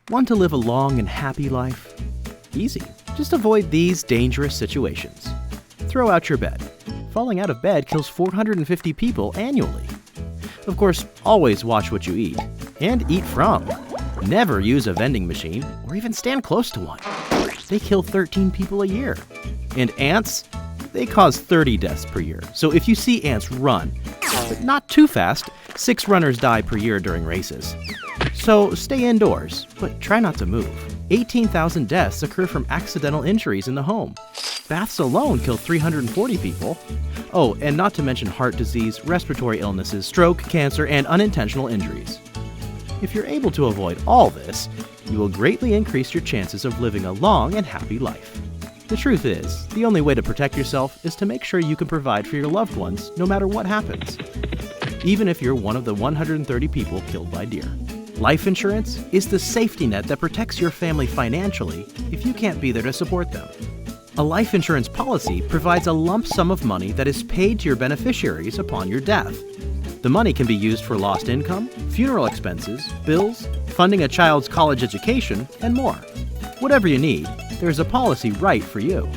Want to live a long and happy life? Easy. Just avoid these dangerous situations. Throw out your bed. Falling out of bed kills 450 people annually. Of course, always watch what you eat. And eat from. Never use a vending machine or even stand close to one. They kill 13 people a year. And ants? They cause 30 deaths per year. So if you see ants, run. But not too fast. 6 runners die per year during races. So stay indoors, but try not to move. 18,000 deaths occur from accidental injuries in the home. Baths alone kill 340 people. Oh, and not to mention heart disease, respiratory illnesses, stroke, cancer, and unintentional injuries. If you're able to avoid all this, you will greatly increase your chances of living a long and happy life. The truth is, the only way to protect yourself is to make sure you can provide for your loved ones no matter what happens. Even if you're one of the 130 people killed by deer. Life insurance is the safety net that protects your family financially if you can't be there to support them. A life insurance policy provides a lump sum of money that is paid to your beneficiaries upon your death. The money can be used for lost income, funeral expenses, bills, funding a child's college education, and more. Whatever you need, there's a policy right for you.